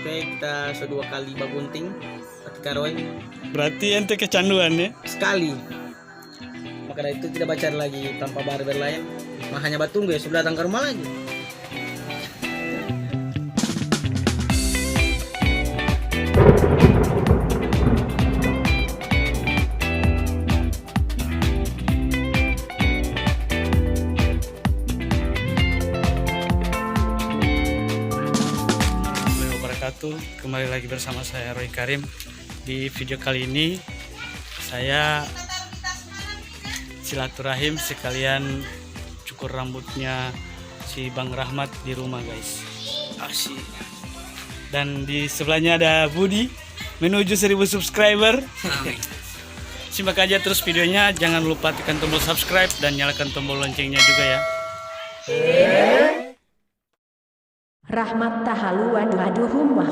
kita sudah 2 kali bagunting ketika roy. Berarti ente kecanduan ya? Sekali. Maka dari itu tidak baca lagi tanpa barber lain. Hanya batunggu ya sudah datang ke rumah lagi. Kembali lagi bersama saya Roy Karim. Di video kali ini saya silaturahim sekalian cukur rambutnya si Bang Rahmat di rumah guys. Asyik. Dan di sebelahnya ada Budi menuju 1000 subscriber. Simak aja terus videonya, jangan lupa tekan tombol subscribe dan nyalakan tombol loncengnya juga ya. Rahmat Tahalu waduh Rumah.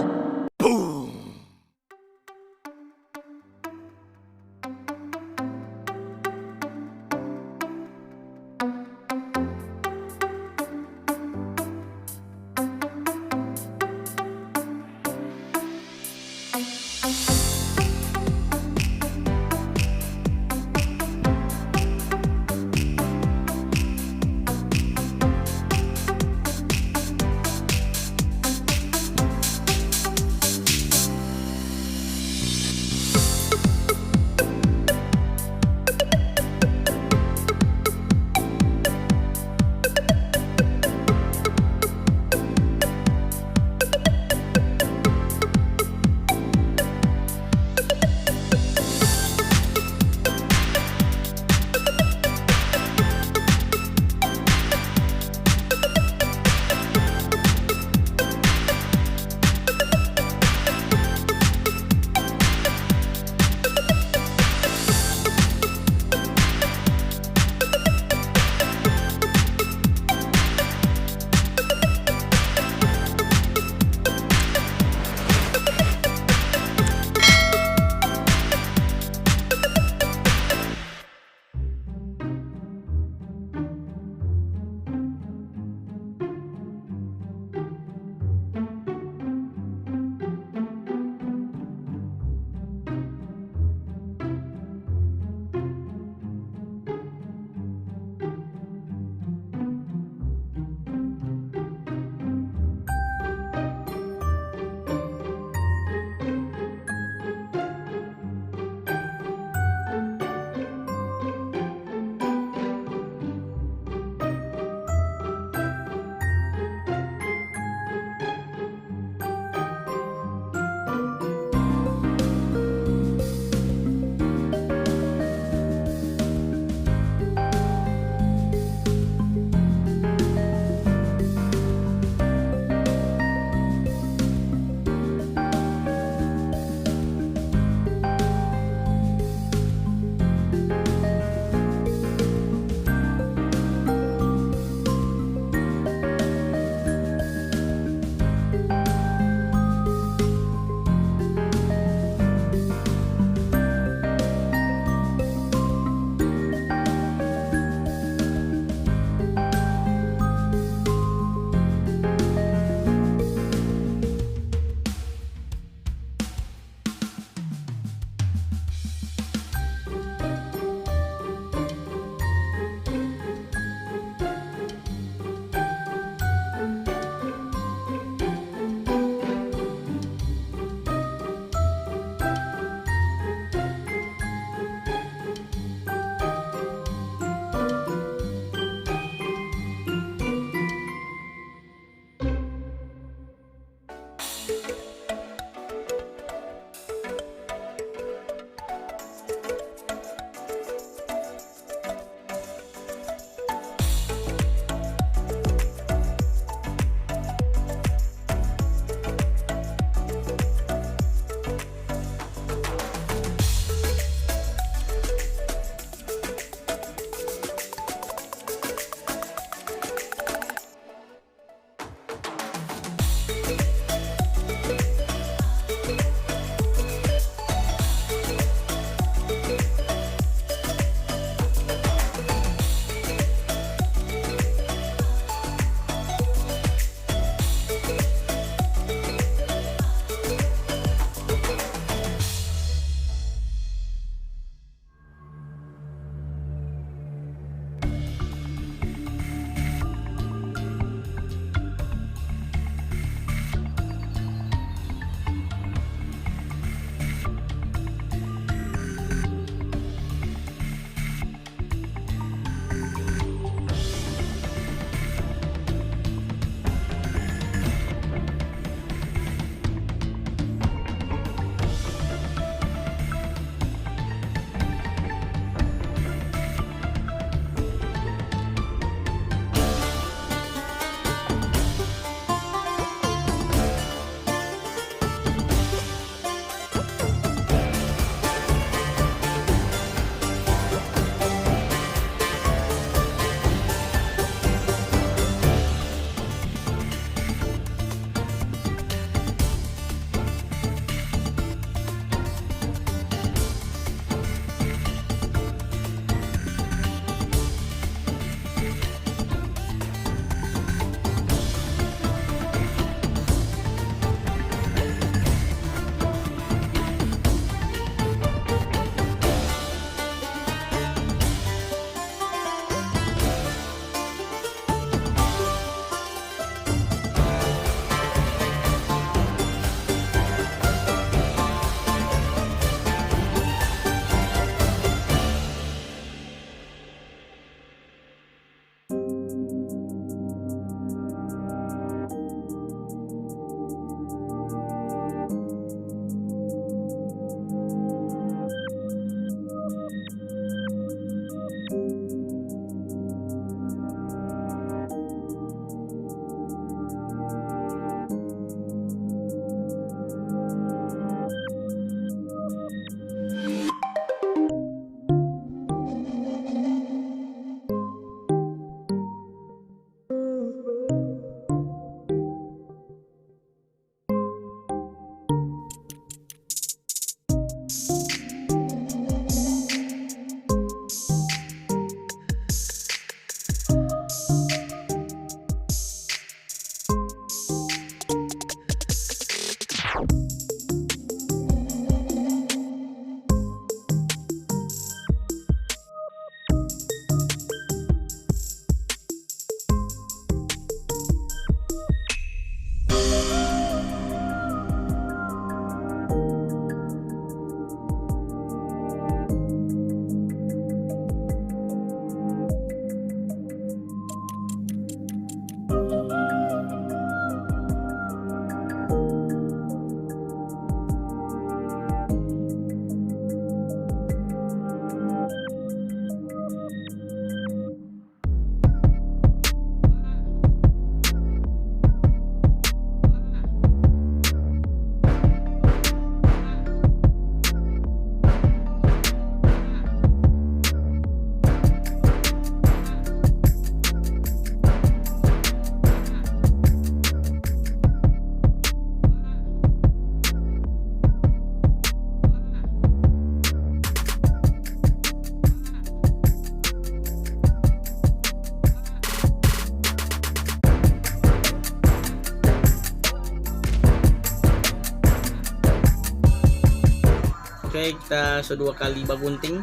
Oke, kita sudah 2 kali bagunting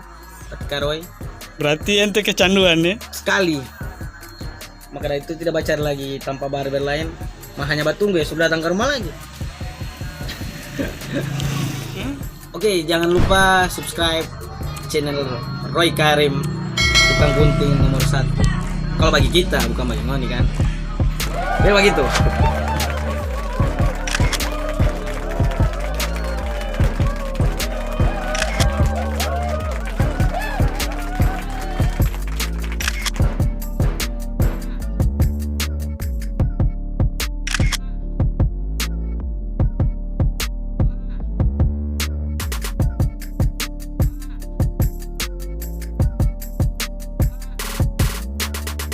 Roy Berarti ente kecanduan ya? sekali. Maka dari itu tidak baca lagi tanpa barber lain. Hanya batunggu ya sudah datang ke rumah lagi. Oke, jangan lupa subscribe channel Roy Karim, tukang gunting nomor 1. Kalau bagi kita, bukan bagi Ngoni kan. Ya begitu.